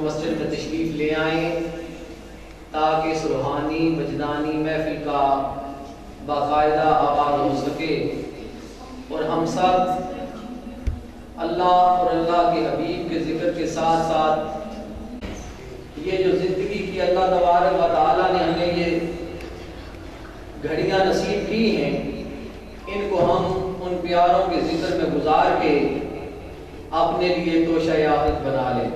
مسجد میں تشریف لے آئیں تاکہ اس روحانی وجدانی محفل کا باقاعدہ آغاز ہو سکے اور ہم سب اللہ اور اللہ کے حبیب کے ذکر کے ساتھ ساتھ یہ جو زندگی کی اللہ تبارک و تعالیٰ نے ہمیں یہ گھڑیاں نصیب کی ہیں ان کو ہم ان پیاروں کے ذکر میں گزار کے اپنے لیے توشہ آخرت بنا لیں۔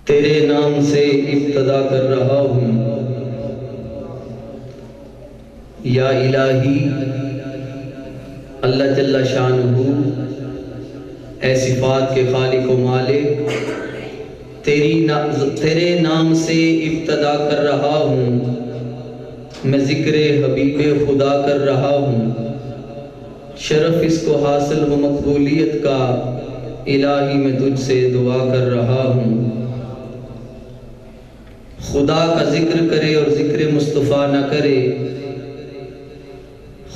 تیرے نام سے ابتدا کر رہا ہوں، یا الہی اللہ جل شانہ اے صفات کے خالق و مالک، تیرے نام سے ابتدا کر رہا ہوں، میں ذکر حبیب خدا کر رہا ہوں، شرف اس کو حاصل و مقبولیت کا الہی میں تجھ سے دعا کر رہا ہوں۔ خدا کا ذکر کرے اور ذکر مصطفیٰ نہ کرے،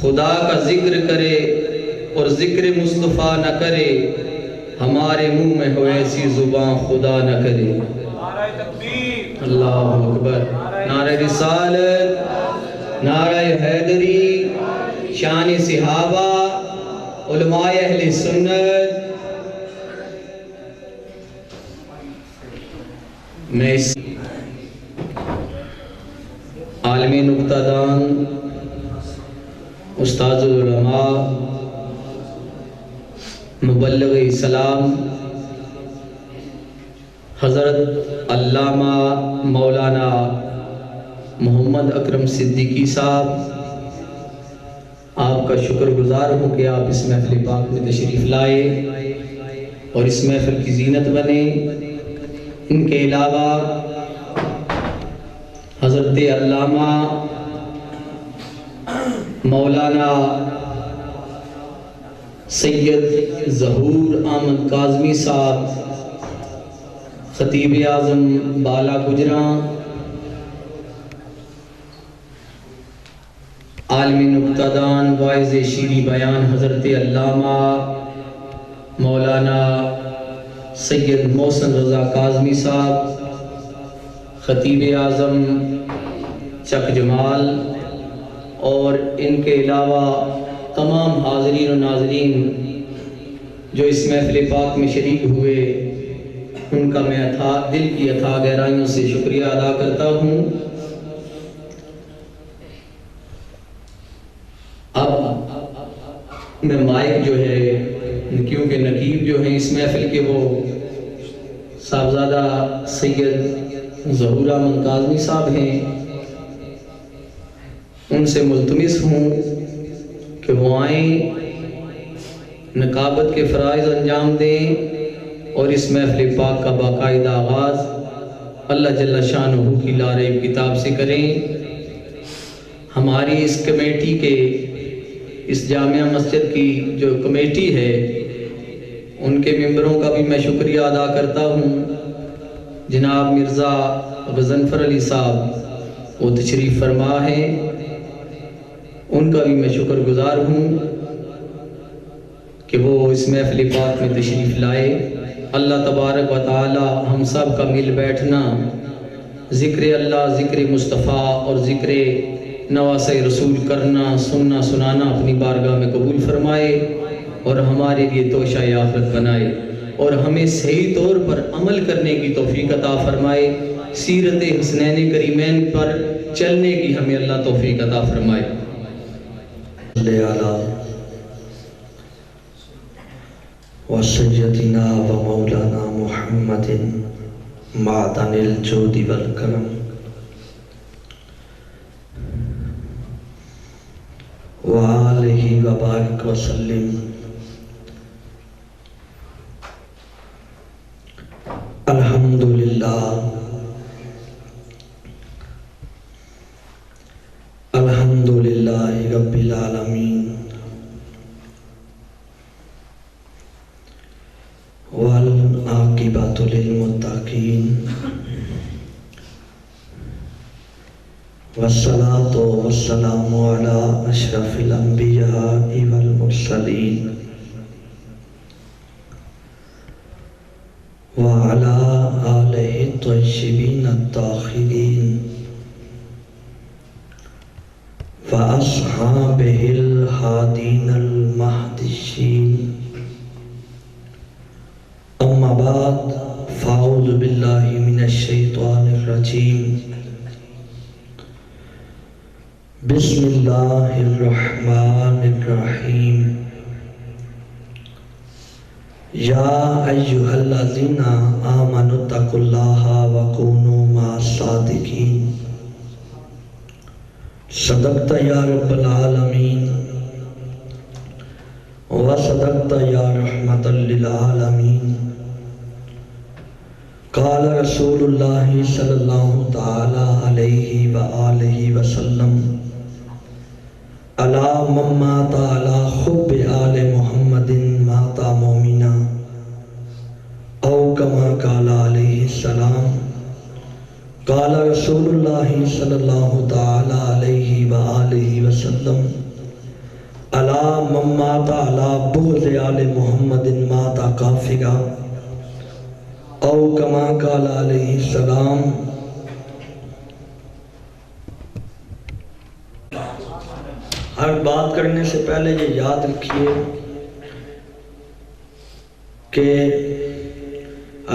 خدا کا ذکر کرے اور ذکر مصطفیٰ نہ کرے، ہمارے منہ میں ہو ایسی زبان خدا نہ کرے۔ نعرہ تکبیر، اللہ اکبر، نعرہ رسالت، نعرہ حیدری، شان صحابہ، علماء اہل سنت۔ میں اس عالم نکتہ دان استاذ العلماء مبلغ اسلام حضرت علامہ مولانا محمد اکرم صدیقی صاحب، آپ کا شکر گزار ہوں کہ آپ اس محفل پاک میں تشریف لائے اور اس محفل کی زینت بنے۔ ان کے علاوہ حضرت علامہ مولانا سید ظہور احمد کاظمی صاحب، خطیب اعظم بالا گجراں، عالمی نکتہ دان واعظ شیریں بیان حضرت علامہ مولانا سید محسن رضا کاظمی صاحب، خطیب اعظم چک جمال، اور ان کے علاوہ تمام حاضرین و ناظرین جو اس محفل پاک میں شریک ہوئے، ان کا میں دل کی اتھاہ گہرائیوں سے شکریہ ادا کرتا ہوں۔ اب میں مائک جو ہے، کیونکہ نقیب جو ہیں اس محفل کے وہ صاحبزادہ سید ظہور احمد کاظمی صاحب ہیں، ان سے ملتمس ہوں کہ وہ آئیں، نقابت کے فرائض انجام دیں اور اس محفل پاک کا باقاعدہ آغاز اللہ جل شانہ کی لارب کتاب سے کریں۔ ہماری اس کمیٹی کے، اس جامعہ مسجد کی جو کمیٹی ہے، ان کے ممبروں کا بھی میں شکریہ ادا کرتا ہوں۔ جناب مرزا غضنفر علی صاحب وہ تشریف فرما ہیں، ان کا بھی میں شکر گزار ہوں کہ وہ اس محفل پاک میں تشریف لائے۔ اللہ تبارک و تعالی ہم سب کا مل بیٹھنا، ذکر اللہ، ذکر مصطفیٰ اور ذکر نواسہ رسول کرنا، سننا سنانا اپنی بارگاہ میں قبول فرمائے اور ہمارے لیے توشہ آخرت بنائے، اور ہمیں صحیح طور پر عمل کرنے کی توفیق عطا فرمائے، سیرت حسنین کریمین پر چلنے کی ہمیں اللہ توفیق عطا فرمائے۔ وسیدنا و مولانا محمد معدن الجود والکرم وآلہ وبارک وسلم۔ الحمدللہ الحمدللہ رب العالمین والعاقبۃ للمتقین والصلاة والسلام علی اشرف الانبیاء والمرسلین وعلى آلہ الطیبین الطاہرین وأصحابہ الہادین المہدیین۔ اما بعد، فاعوذ باللہ من الشیطان الرجیم، بسم اللہ الرحمن الرحیم۔ یا ایھا الذین آمنوا اتقوا اللہ وکونوا مع الصادقین صدقت یا رب العالمین وصدقت یا رحمت للعالمین قال رسول اللہ صلی اللہ تعالی علیہ وآلہ وسلم الا من مات علی حب آل محمد مات مومنا او کما قال علیہ السلام قال رسول اللہ صلی اللہ تعالی علیہ وآلہ وسلم الا من مات علی بغض آل محمد مات کافرا او کما قال علیہ السلام۔ ہر بات کرنے سے پہلے یہ یاد رکھیے کہ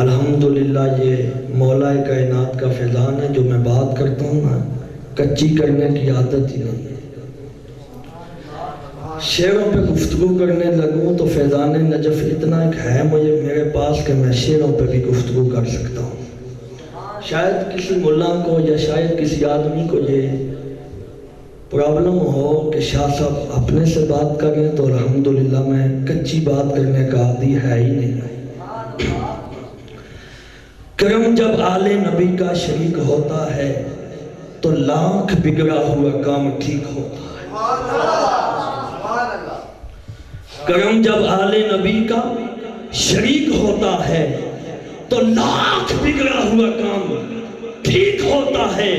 الحمدللہ یہ مولا کائنات کا فیضان ہے۔ جو میں بات کرتا ہوں نا کچی کرنے کی عادت ہی نہیں ہے۔ شعروں پہ گفتگو کرنے لگوں تو فیضان نجف اتنا ایک ہے مجھے میرے پاس کہ میں شعروں پہ بھی گفتگو کر سکتا ہوں۔ شاید کسی ملا کو یا شاید کسی آدمی کو یہ پرابلم ہو کہ شاہ صاحب اپنے سے بات کریں تو الحمدللہ میں کچی بات کرنے کا عادی ہے ہی نہیں۔ کرم جب آل نبی کا شریک ہوتا ہے تو لاکھ بگڑا ہوا کام ٹھیک ہوتا ہے۔ کرم جب آل نبی کا شریک ہوتا ہے تو لاکھ بگڑا ہوا کام ٹھیک ہوتا ہے،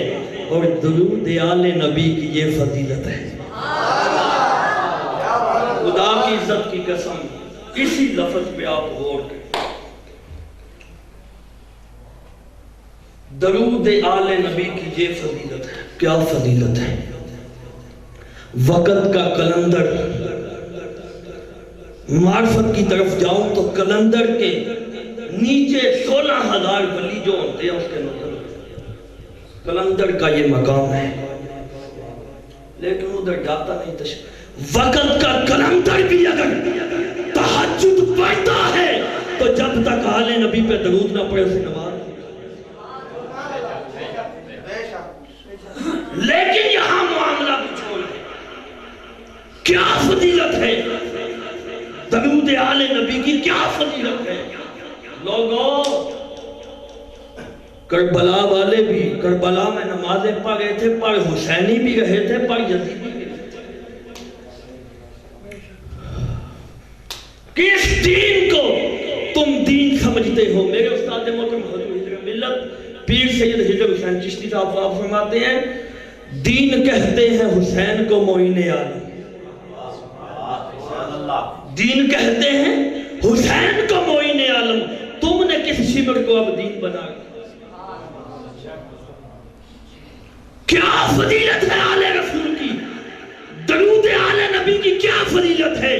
اور درود آل نبی کی یہ فضیلت ہے۔ خدا کی عزت کی قسم اسی لفظ پہ آپ غور کریں، درود آل نبی کی یہ فضیلت ہے۔ کیا فضیلت ہے؟ وقت کا کلندر، معرفت کی طرف جاؤں تو کلندر کے نیچے 16,000 ولی جو ہوتے ہیں اس کے نظر کلندر کا یہ مقام ہے، لیکن ادھر جاتا نہیں۔ وقت کا کلندر بھی اگر تہجد پڑھتا ہے تو جب تک آل نبی پہ درود نہ پڑھے اسے نماز، لیکن یہاں معاملہ کچھ اور ہے۔ کیا فضیلت ہے درود آل نبی کی؟ کیا فضیلت ہے؟ لوگوں کربلا والے بھی کربلا میں نمازیں پڑھ رہے تھے، پر حسینی بھی رہے تھے، پر یزیدی بھی رہے تھے۔ کس دین کو تم دین سمجھتے ہو؟ میرے استاد محترم حضور ملت پیر سید ہجر حسین چشتی صاحب آپ فرماتے ہیں دین کہتے ہیں حسین کو معین عالم، دین کہتے ہیں حسین کو معین عالم، تم نے کس شبر کو اب دین بنا گیا؟ کیا فضیلت ہے آل رسول کی؟ درود آل نبی کی کیا فضیلت ہے؟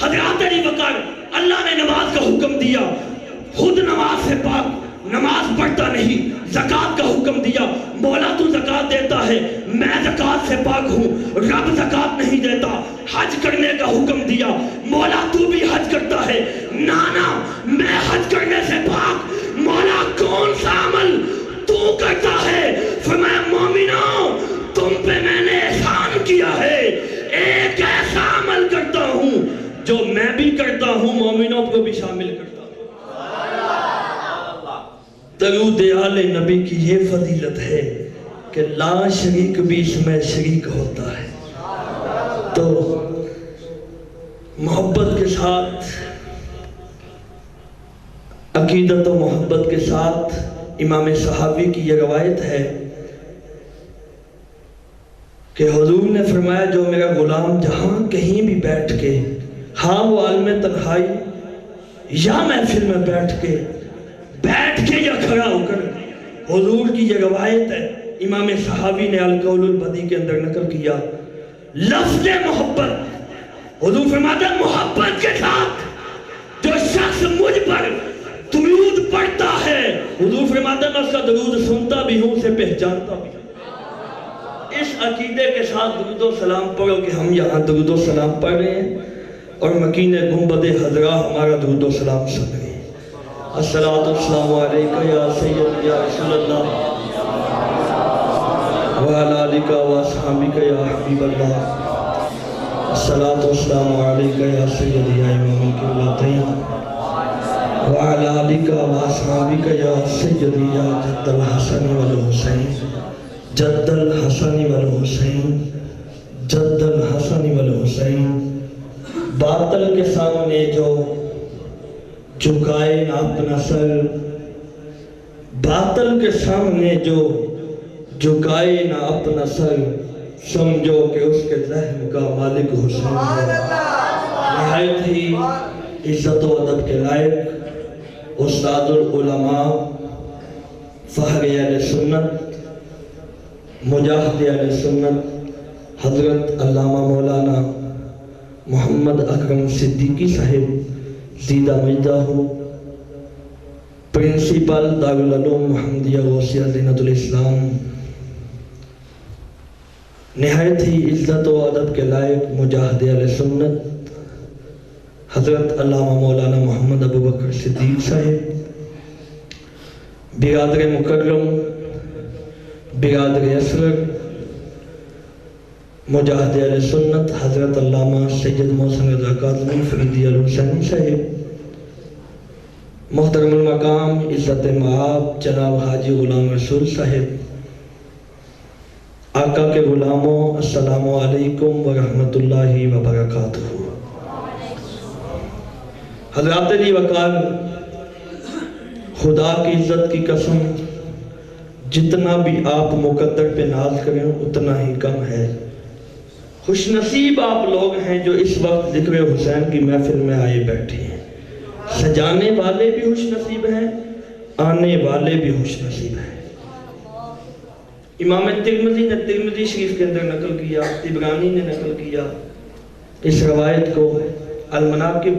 حضرات علی بکر اللہ نے نماز کا حکم دیا، خود نماز سے پاک، نماز پڑھتا نہیں، زکاة کا حکم دیا، مولا تو زکاة دیتا ہے، میں زکاة سے پاک ہوں، رب زکاة نہیں دیتا، حج کرنے کا حکم دیا، مولا تو بھی حج کرتا ہے، نانا میں حج کرنے سے پاک، مولا کون سا عمل تو کرتا ہے؟ فرمایا مومنوں تم پہ میں نے احسان کیا ہے، ایک ایسا عمل کرتا ہوں جو میں بھی کرتا ہوں، مومنوں کو بھی شامل کرتا ہوں۔ درود آل نبی کی یہ فضیلت ہے کہ لا شریک بھی اس میں شریک ہوتا ہے۔ تو محبت کے ساتھ، عقیدت و محبت کے ساتھ امام صحابی کی یہ روایت ہے کہ حضور نے فرمایا جو میرا غلام جہاں کہیں بھی بیٹھ کے، ہاں وہ عالم تنہائی یا محفل میں بیٹھ کے یا کھڑا ہو کر، حضور کی یہ روایت ہے، امام صحابی نے القول البدی کے اندر نقل کیا، لفظ محبت، حضور فرماتا ہے محبت کے ساتھ جو شخص مجھ پر درود پڑھتا ہے، حضور فرماتا ہے میں اس کا درود سنتا بھی ہوں، اسے پہچانتا بھی ہوں۔ اس عقیدے کے ساتھ درود و سلام پڑھو کہ ہم یہاں درود و سلام پڑھ رہے ہیں، اور مکین گنبد حضرہ ہمارا درود و سلام سن گئے. الصلاۃ والسلام علیکہ یا سید یا رسول اللہ وعلی آلک و اصحابک یا حبیب اللہ. الصلاۃ والسلام علیکہ یا سید یا امام القبلتین وعلی آلک و اصحابک یا سید یا جد الحسن والحسین جد الحسن والحسین جد الحسن والحسین. باطل کے سامنے جو جھکائے نہ اپنا سر، باطل کے سامنے جو جھکائے نہ اپنا سر، سمجھو کہ اس کے ذہن کا مالک حسین ہے. نہایت ہی عزت و ادب کے لائق استاد العلماء، فخر اہل سنت، مجاہد اہل سنت حضرت علامہ مولانا محمد اکرم صدیقی صاحب زیدہ مجدہ ہو، پرنسپل دارالعلوم محمدیہ غوثیہ زینت الاسلام، نہایت ہی عزت و ادب کے لائق مجاہد اہل سنت حضرت علامہ مولانا محمد ابو بکر صدیق صاحب، برادر مکرم، برادر اصغر، مجاہد اہل سنت حضرت علامہ سید محسن رضا کاظمی فریدی الحسینی صاحب، محترم المقام عزت مآب جناب حاجی غلام رسول صاحب، آقا کے غلاموں السلام علیکم ورحمۃ اللہ وبرکاتہ. حضرات علی وقار، خدا کی عزت کی قسم جتنا بھی آپ مقدر پہ ناز کریں اتنا ہی کم ہے. خوش نصیب آپ لوگ ہیں جو اس وقت ذکر حسین کی محفل میں آئے بیٹھے ہیں. سجانے والے بھی خوش نصیب ہیں، آنے والے بھی خوش نصیب ہیں. امام ترمذی نے ترمذی شریف کے اندر نقل کیا، طبرانی نے نقل کیا اس روایت کو، المناقب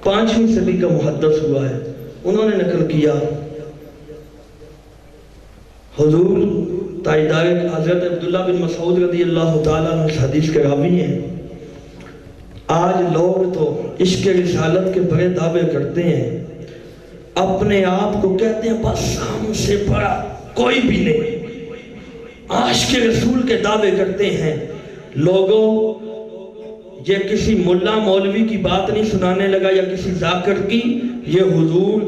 5ویں صدی کا محدث ہوا ہے، انہوں نے نقل کیا حضور تائیدار حضرت عبداللہ بن مسعود رضی اللہ تعالیٰ عنہ اس حدیث کے راوی ہیں. آج لوگ تو عشق رسالت کے بڑے دعوے کرتے ہیں، اپنے آپ کو کہتے ہیں بس ہم سے بڑا کوئی بھی نہیں، عاشق رسول کے دعوے کرتے ہیں. لوگوں یہ کسی ملا مولوی کی بات نہیں سنانے لگا یا کسی ذاکر کی، یہ حضور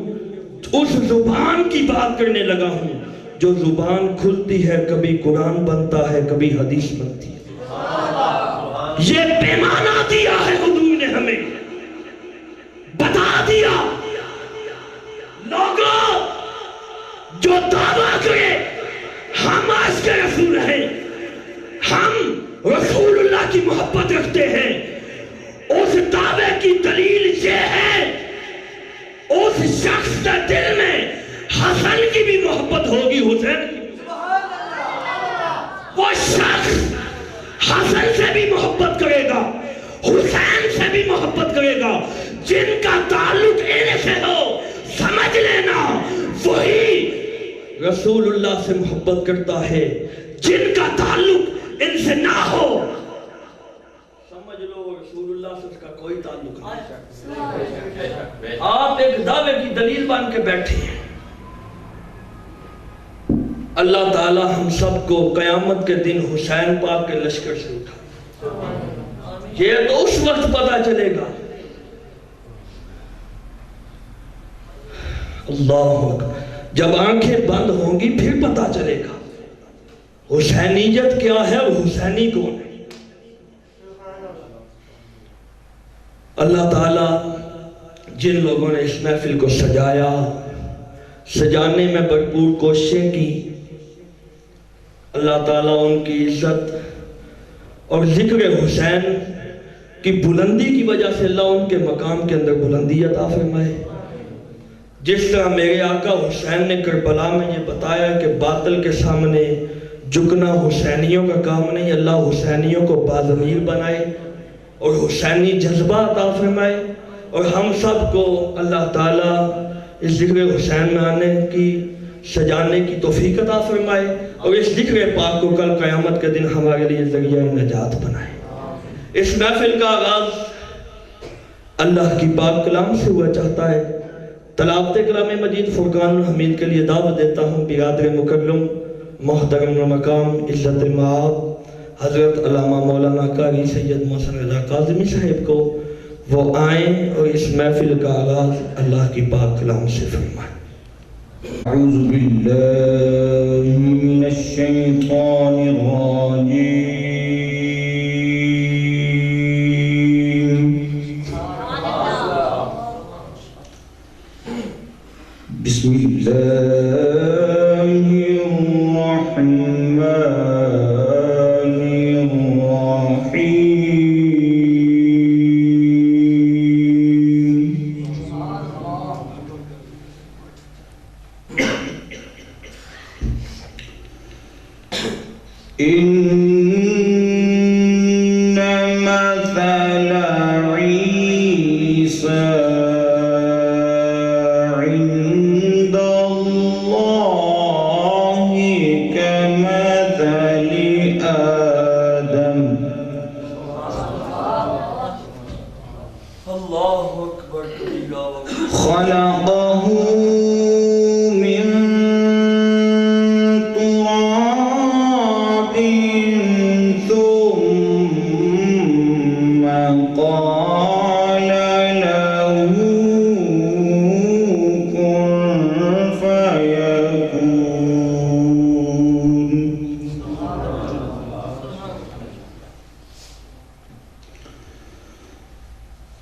اس زبان کی بات کرنے لگا ہوں جو زبان کھلتی ہے کبھی قرآن بنتا ہے کبھی حدیث بنتی ہے. یہ پیمانہ دیا ہے حضور نے ہمیں، بتا دیا. لوگوں جو دعویٰ کرے ہم عاشق رسول ہیں، ہم رسول اللہ کی محبت رکھتے ہیں، اس دعوے کی دلیل یہ ہے اس شخص کے دل میں حسن کی بھی محبت ہوگی، حسین کی. وہ شخص حسن سے بھی محبت کرے گا، حسین سے بھی محبت کرے گا. جن کا تعلق ان سے ہو سمجھ لینا وہی رسول اللہ سے محبت کرتا ہے. جن کا تعلق ان سے نہ ہو سمجھ لو رسول اللہ سے اس کا کوئی تعلق نہیں. آپ ایک دعوے کی دلیل بن کے بیٹھے ہیں. اللہ تعالی ہم سب کو قیامت کے دن حسین پاک کے لشکر سے اٹھا. یہ تو اس وقت پتا چلے گا. اللہ اکبر. جب آنکھیں بند ہوں گی پھر پتا چلے گا حسینیت کیا ہے اور حسینی کون ہے. اللہ تعالی جن لوگوں نے اس محفل کو سجایا، سجانے میں بھرپور کوششیں کی، اللہ تعالیٰ ان کی عزت اور ذکر حسین کی بلندی کی وجہ سے اللہ ان کے مقام کے اندر بلندی عطا فرمائے. جس طرح میرے آقا حسین نے کربلا میں یہ بتایا کہ باطل کے سامنے جھکنا حسینیوں کا کام نہیں، اللہ حسینیوں کو باضمیر بنائے اور حسینی جذبہ عطا فرمائے. اور ہم سب کو اللہ تعالیٰ اس ذکر حسین میں آنے کی، سجانے کی توفیق عطا فرمائے اور اس ذکر پاک کو کل قیامت کے دن ہمارے لیے ذریعہ نجات بنائے. اس محفل کا آغاز اللہ کی پاک کلام سے ہوا چاہتا ہے۔ تلاوت کلام مجید فرقان الحمید کے لیے دعوت دیتا ہوں برادر مکرم محترم المقام عزت المآب حضرت علامہ مولانا قاری سید محسن رضا کاظمی صاحب کو، وہ آئیں اور اس محفل کا آغاز اللہ کی پاک کلام سے فرمائیں۔ اعوذ باللہ من الشیطان الرجیم، بسم اللہ الرحمن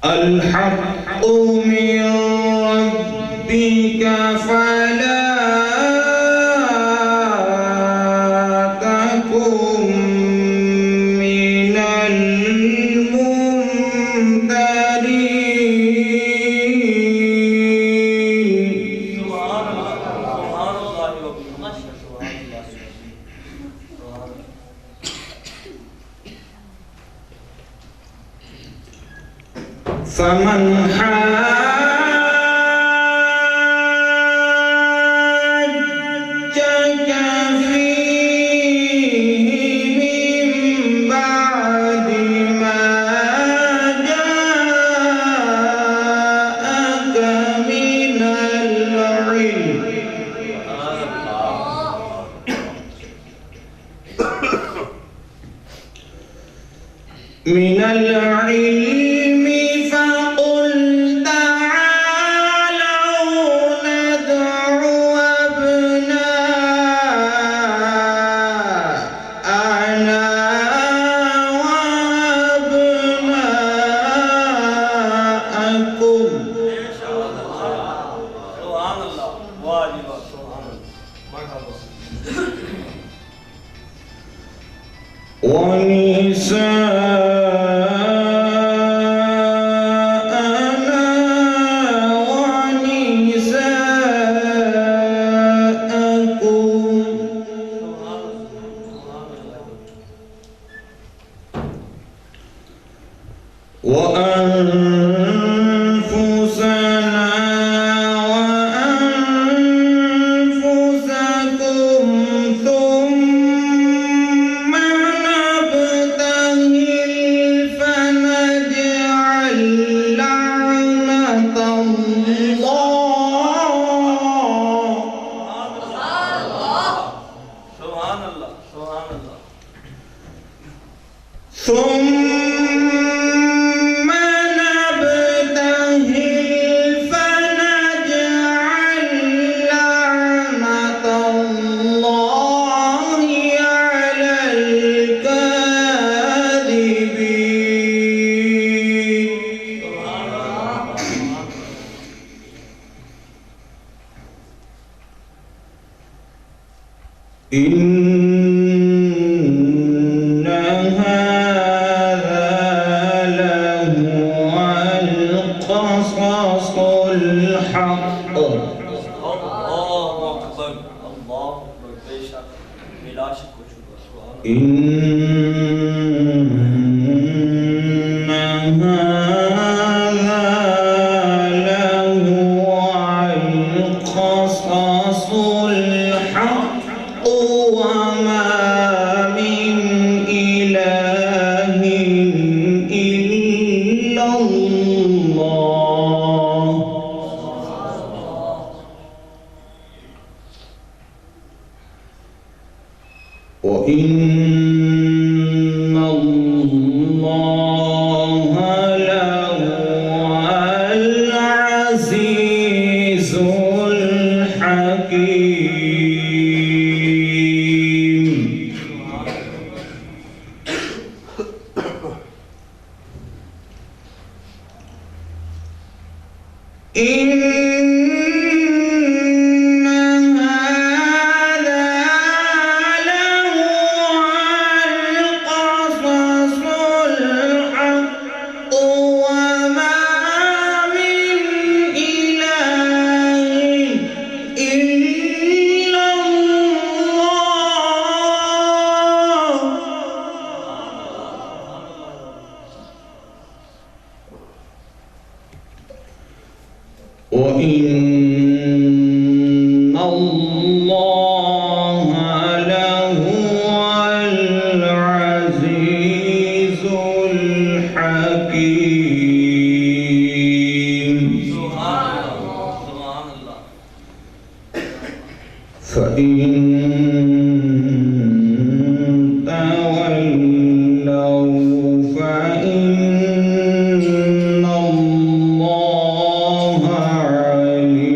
الحق من ربك فلا تكن من الممترين۔ سبحان اللہ وبحمدہ، سبحان اللہ۔ فمن حاجك فيه من بعد ما جاءك من العلم فقل تعالوا ندع أبناءنا وأبناءكم سبحان اللہ، واہ جی واہ، سبحان اللہ، مرحبا۔ وأنفسنا وأنفسكم ثم نبتهل فنجعل لعنة الله سبحان اللہ، سبحان اللہ۔ ثم نبتهل فنجعل لعنة الله على الكاذبين۔ إن هذا لهو القصص الحق۔ اللہ اکبر، اللہ اکبر، بے شک بلا شک و شبہ، سبحان اللہ۔ إن هذا لهو القصص الحق وما من إله إلا الله وَإِنَّ اللَّهَ لَهُوَ الْعَزِيزُ الْحَكِيمُ. وَإِنَّ اللَّهَ لَهُوَ الْعَزِيزُ الْحَكِيمُ. فَإِن تَوَلَّوْا فَإِنَّ اللَّهَ عَلِيمٌ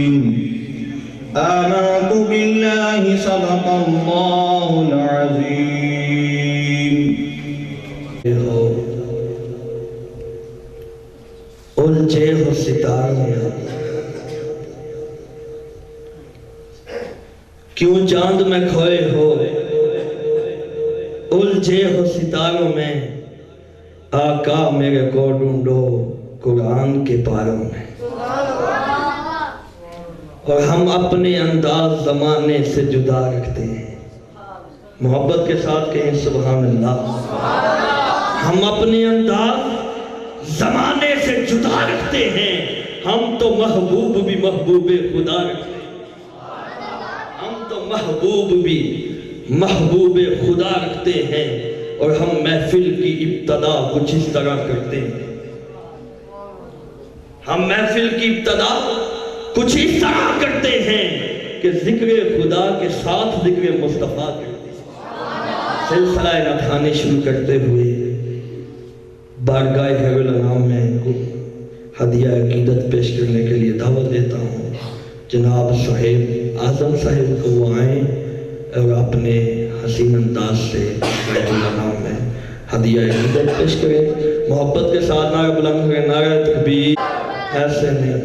بالمفسدين. آمنت بالله صدق الله العظيم. الجھے ہو ستاروں میں، کیوں چاند میں کھوئے ہو؟ الجھے ہو ستاروں میں، آقا میرے کو ڈھونڈو قرآن کے پاروں میں. اور ہم اپنے انداز زمانے سے جدا رکھتے ہیں. محبت کے ساتھ کہیں سبحان اللہ. ہم اپنے انداز زمانے سے جدا رکھتے ہیں. ہم تو محبوب بھی محبوب خدا رکھتے ہیں. ہم تو محبوب بھی محبوب خدا رکھتے ہیں. اور ہم محفل کی ابتدا کچھ اس طرح کرتے ہیں. ہم محفل کی ابتدا کچھ اس طرح کرتے ہیں کہ ذکر خدا کے ساتھ ذکر مصطفیٰ کرتے ہیں. سلسلہ نعتخوانی شروع کرتے ہوئے بارگاہ خیر الانام میں ہدیہ عقیدت پیش کرنے کے لیے دعوت دیتا ہوں. جناب صہیب اعظم صاحب کو وہ آئیں اور اپنے حسین انداز سے خیر الانام میں ہدیہ عقیدت پیش کریں. محبت کے ساتھ نعرہ بلند کریں. نعرہ تکبیر. ایسے نہیں،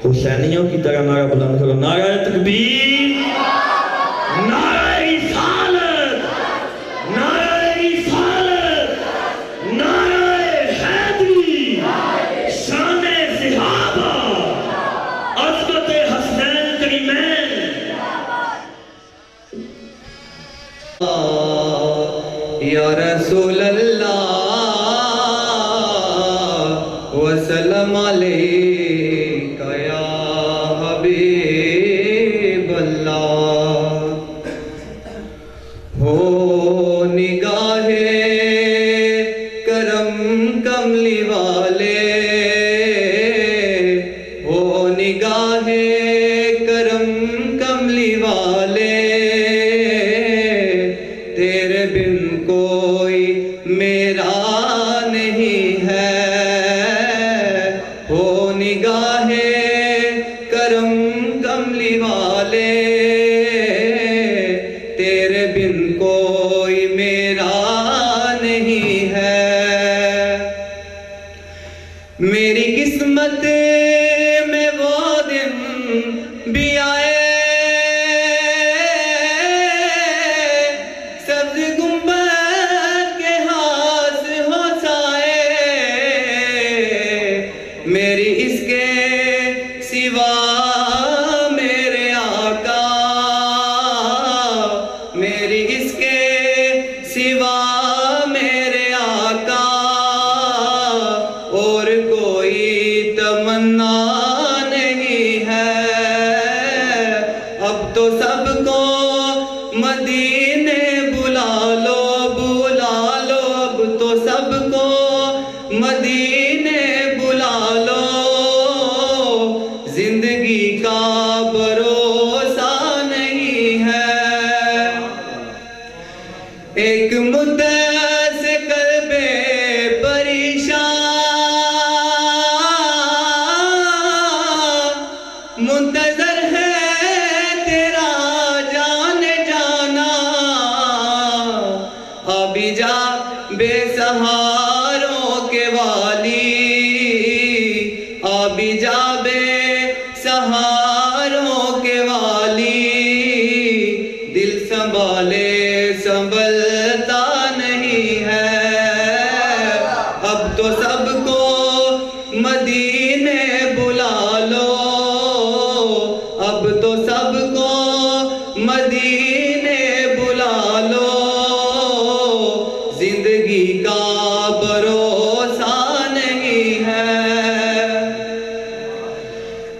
حسینیوں کی طرح نعرہ بلند کرو. نعرہ تکبیر، نعرہ رسالت، نعرہ رسالت، نعرہ حیدری، شان صحابہ، عظمت حسنین کریمین. یا رسول اللہ وسلم علیک یا حبیب اللہ. ہو نگاہ کرم کملی والے، ہو نگاہ کرم کملی والے، تیرے بن کوئی میرا نہیں ہے. ہو نگاہ کرم کملی والے، تیرے بن کوئی میرا نہیں ہے. میری قسمت میں وہ دن بھی آئے، سبز گنبد کے ہاتھ ہو سائے. میری اس کے سوا میرے آقا، میری اس کے سوا میرے آقا، اور کوئی تمنا نہیں ہے. اب تو سب کو مدینے بلا لو، بلا لو. اب تو سب کو مدینے بلا لو. مدت سے قلبِ پریشان منتظر ہے تیرا جانے جانا ابھی جا بے سہاروں کے والی ابھی جا بے سہاروں کے والی دل سنبھالے سنبھلتا نہیں ہے اب تو سب کو مدینے بلا لو اب تو سب کو مدینے بلا لو زندگی کا بھروسہ نہیں ہے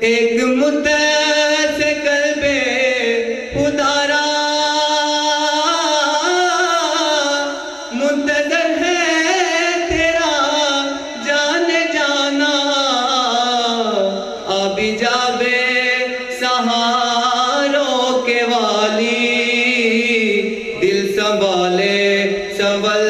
ایک مدت سے قلبِ ادارا منتظر ہے تیرا جانے جانا ابھی جا بے سہاروں کے والی دل سنبھالے سنبھل